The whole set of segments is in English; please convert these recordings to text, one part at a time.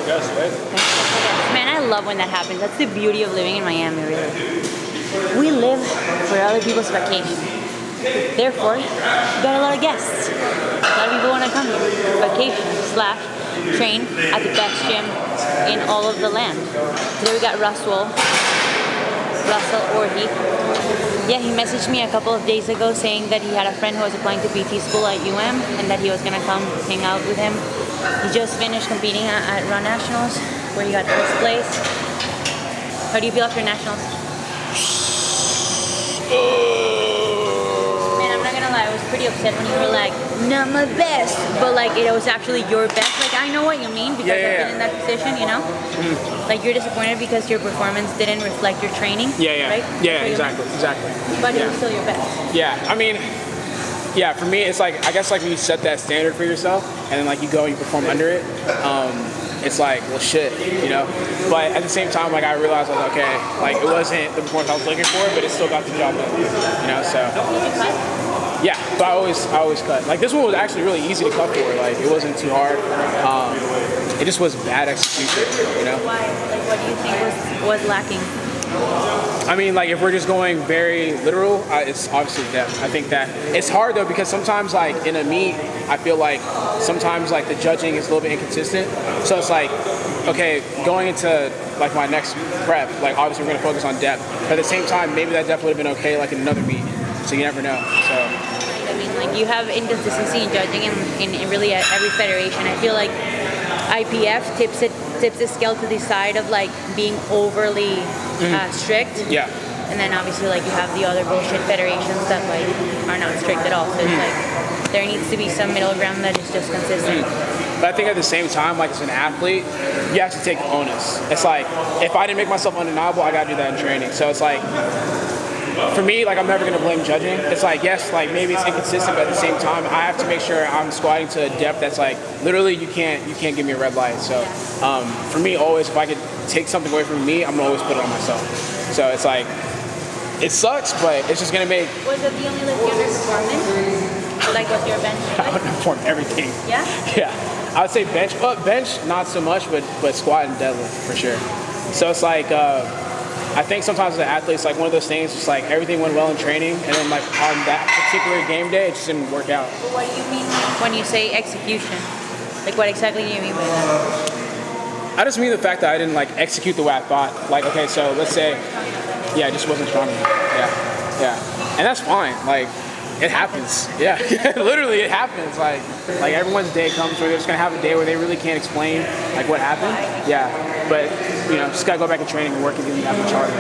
guest, right? Man, I love when that happens. That's the beauty of living in Miami, really. We live for other people's vacation. Therefore, we got a lot of guests. A lot of people want to come here. Vacation / train at the best gym in all of the land. Today we got Russel Orhii. Yeah, he messaged me a couple of days ago saying that he had a friend who was applying to PT school at UM and that he was gonna come hang out with him. He just finished competing at Run Nationals where he got first place. How do you feel after Nationals? Man, I'm not gonna lie, I was pretty upset when you were like, not my best, but like it was actually your best. Like I know what you mean because I've been in that position, you know? Like you're disappointed because your performance didn't reflect your training. Right? Yeah, exactly. But it was still your best. Yeah, I mean, yeah, for me, it's like, I guess like when you set that standard for yourself and then like you go and you perform under it, it's like, well, shit, you know? But at the same time, like I realized, like, okay, like it wasn't the performance I was looking for, but it still got the job done, you know, so. Yeah, but I always cut. Like this one was actually really easy to cut for, like it wasn't too hard. It just was bad execution, you know? Why? Like what do you think was lacking? I mean, like if we're just going very literal, it's obviously depth. I think that it's hard though because sometimes like in a meet, I feel like sometimes like the judging is a little bit inconsistent. So it's like, okay, going into like my next prep, like obviously we're gonna focus on depth, but at the same time, maybe that depth would have been okay like in another meet. So you never know. So. I mean, like you have inconsistency in judging in really every federation. I feel like IPF tips the scale to the side of like being overly strict. Yeah. And then obviously like you have the other bullshit federations that like are not strict at all. So it's like there needs to be some middle ground that is just consistent. But I think at the same time, like as an athlete, you have to take the onus. It's like if I didn't make myself undeniable, I gotta do that in training. So it's like for me, like I'm never gonna blame judging. It's like yes, like maybe it's inconsistent, but at the same time, I have to make sure I'm squatting to a depth that's like literally you can't give me a red light. So for me, always if I could take something away from me, I'm gonna always put it on myself. So it's like it sucks, but it's just gonna make. Was it the only lift you underperformed? Like was your bench? I underperformed everything. Yeah. Yeah, I would say bench. Well, bench not so much, but squat and deadlift for sure. So it's like. I think sometimes as an athlete, it's like one of those things, just like everything went well in training, and then like on that particular game day, it just didn't work out. But what do you mean when you say execution? Like what exactly do you mean by that? I just mean the fact that I didn't like execute the way I thought. Like, okay, so let's say, yeah, I just wasn't strong enough. Yeah. And that's fine. Like, it happens. Yeah, literally it happens. Like everyone's day comes where they're just gonna have a day where they really can't explain like what happened. Yeah, but you know, just gotta go back to training and work and get that much harder.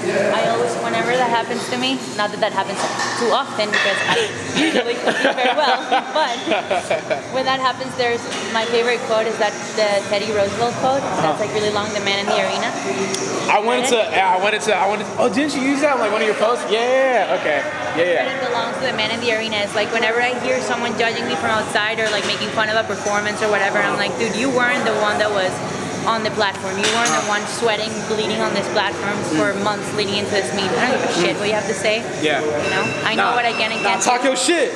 Yeah. I always, whenever that happens to me, not that happens too often because I usually compete very well, but when that happens, there's my favorite quote is that the Teddy Roosevelt quote. That's like really long. The man in the arena. I wanted to. Oh, didn't you use that on like one of your posts? Yeah. Okay. Yeah. It belongs to the man in the arena. It's like whenever I hear someone judging me from outside or like making fun of a performance or whatever, I'm like, dude, you weren't the one that was on the platform. You weren't the one sweating, bleeding on this platform for months leading into this meet. I don't give a shit what you have to say. Yeah. You know, I know what I can and can't. Talk your shit.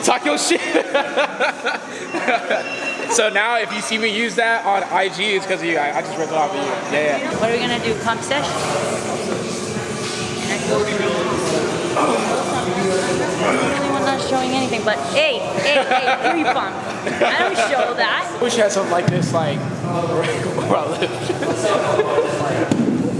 Talk your shit. So now if you see me use that on IG, it's because of you. I just ripped it off of you. Yeah. What are we gonna do? Comp sesh? I'm not showing anything, but hey, free pump. I don't show that. I wish I had something like this, like where I live.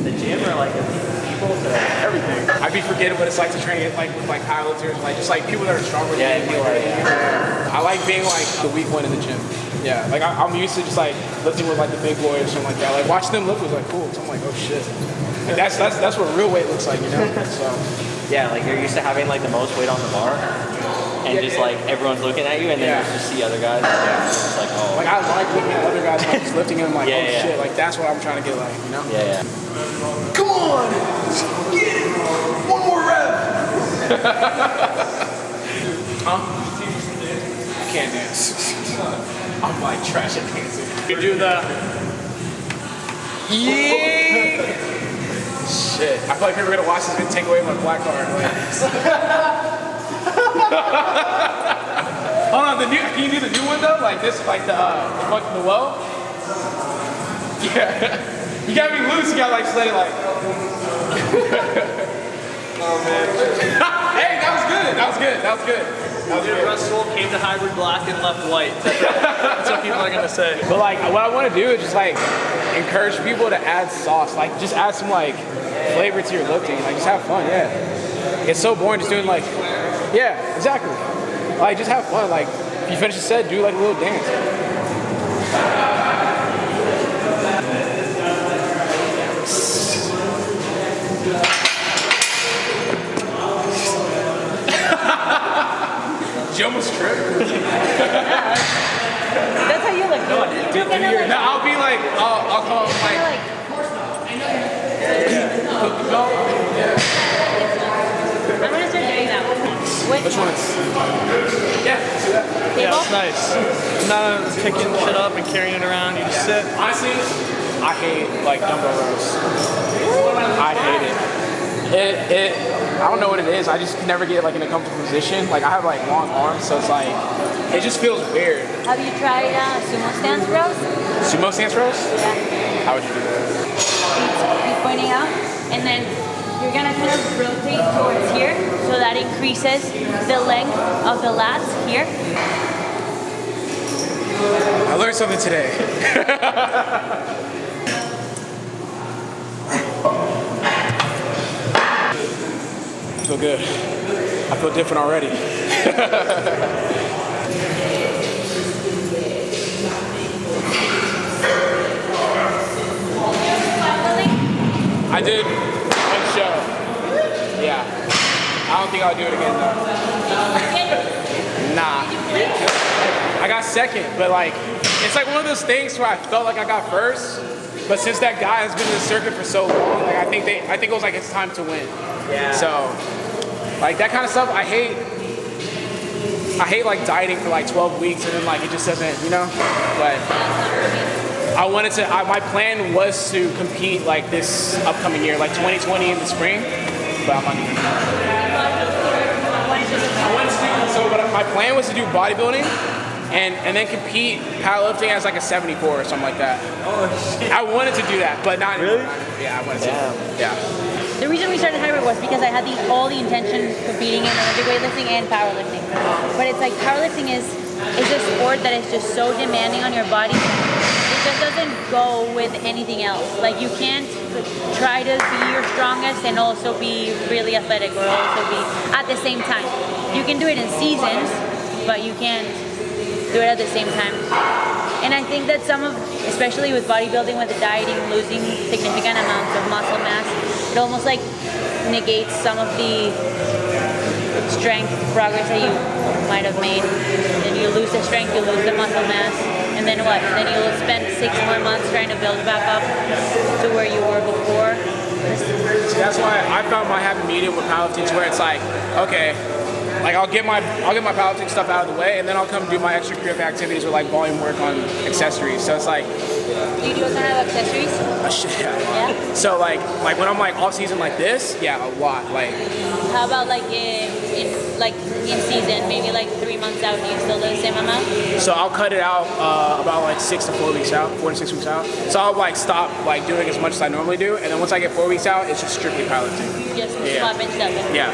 The gym or like the people, everything. I'd be forgetting what it's like to train like with like pilots, like just like people that are stronger than me. I like being like the weak one in the gym. Yeah, like I'm used to just like lifting with like the big boys or something like that. Like watching them lift was like cool. So I'm like, oh shit. Like, that's what real weight looks like, you know. So yeah, like you're used to having like the most weight on the bar, and just like everyone's looking at you, and then you just see other guys. Yeah. It's like oh. Like I like looking at other guys like just lifting and I'm like shit. Like that's what I'm trying to get like, you know. Yeah. Come on, get it. One more rep. Huh? I can't dance. I'm like trash at dancing. You do the yeah. Shit. I feel like people are gonna watch this and take away my black card. Hold on, can you do the new one though? Like this, like the low? Yeah. You gotta be loose, you gotta like let it like. Oh man. Hey, that was good. That was good. That was good. Dude, Russell came to hybrid black and left white. That's what people are gonna say. But like, what I want to do is just like encourage people to add sauce. Like, just add some like flavor to your lifting. Like, just have fun. Yeah. It's so boring just doing like, yeah, exactly. Like, just have fun. Like, if you finish the set, do like a little dance. You almost tripped. That's how you look. No, I'll be like, I'll call him like. I'm gonna start doing that. Which one? Yeah, do that. Yeah, it's nice. Not picking shit up and carrying it around. You just sit. Honestly, I hate like dumbbell rows. I hate it. I don't know what it is. I just never get like in a comfortable position. Like, I have like long arms, so it's like it just feels weird. Have you tried sumo stance rows? Sumo stance rows? Yeah. How would you do that? Feet pointing out, and then you're gonna kind of rotate towards here, so that increases the length of the lats here. I learned something today. I feel good. I feel different already. I did one show. Yeah. I don't think I'll do it again though. Nah. I got second, but like, it's like one of those things where I felt like I got first, but since that guy has been in the circuit for so long, like I think it was like it's time to win. Yeah. So, like that kind of stuff, I hate like dieting for like 12 weeks and then like it just doesn't, you know? But my plan was to compete like this upcoming year, like 2020 in the spring, but I'm not doing that. But my plan was to do bodybuilding and then compete powerlifting as like a 74 or something like that. Oh shit. I wanted to do that, but not really. Yeah, I wanted to. Yeah. The reason we started hybrid was because I had all the intention of competing in Olympic weightlifting and powerlifting. But it's like powerlifting is a sport that is just so demanding on your body. It just doesn't go with anything else. Like, you can't try to be your strongest and also be really athletic, or also be at the same time. You can do it in seasons, but you can't do it at the same time. And I think that especially with bodybuilding, with the dieting, losing significant amounts of muscle mass, it almost like negates some of the strength progress that you might have made. Then you lose the strength, you lose the muscle mass, and then what? Then you'll spend 6 more months trying to build back up to where you were before. So that's why I found my happy medium with powerlifting, to where it's like, okay, like I'll get my powerlifting stuff out of the way, and then I'll come do my extracurricular activities with like volume work on accessories. So it's like, You do a ton of accessories? yeah. Yeah. So like when I'm like off season like this, yeah, a lot. Like, How about like in season, maybe like 3 months out, do you still do the same amount? so I'll cut it out about like 4 to 6 weeks out. So I'll like stop like doing as much as I normally do, and then once I get 4 weeks out, it's just strictly powerlifting. You just Yeah. swap and stuff. Yeah.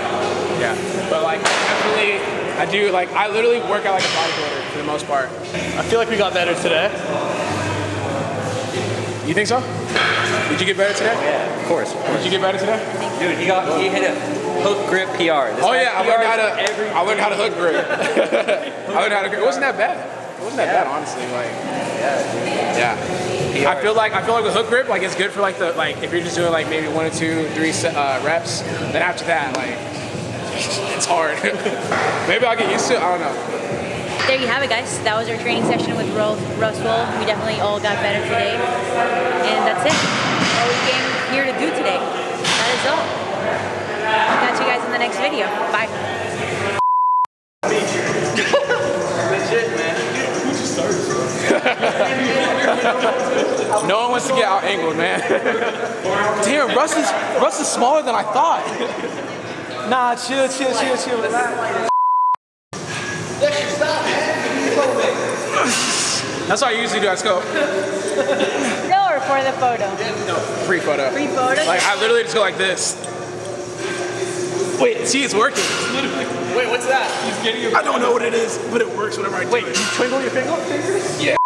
But like definitely, I literally work out like a bodybuilder for the most part. I feel like we got better today. You think so? Did you get better today? Yeah, of course. Did you get better today? Dude, he hit a hook grip PR. Oh yeah, I learned how to hook grip. I learned how to grip. It wasn't that bad. It wasn't that bad, honestly. Like, yeah. I feel like with hook grip, like it's good for like if you're just doing like maybe 1 or 2, 3 reps. Then after that, like it's hard. Maybe I'll get used to it. I don't know. There you have it, guys. That was our training session with Russel. We definitely all got better today. And that's it. All we came here to do today. That is all. I'll catch you guys in the next video. Bye. Legit, man. Who just started? No one wants to get out angled, man. Damn, Russ is smaller than I thought. Nah, chill. That's what I usually do. I just go. No, or for the photo? Free photo. Free photo? Like I literally just go like this. Wait, see, it's working. It's literally. Wait, what's that? He's getting your. I don't know what it is, but it works whenever I do Wait, it. you twinkle your fingers? Yeah.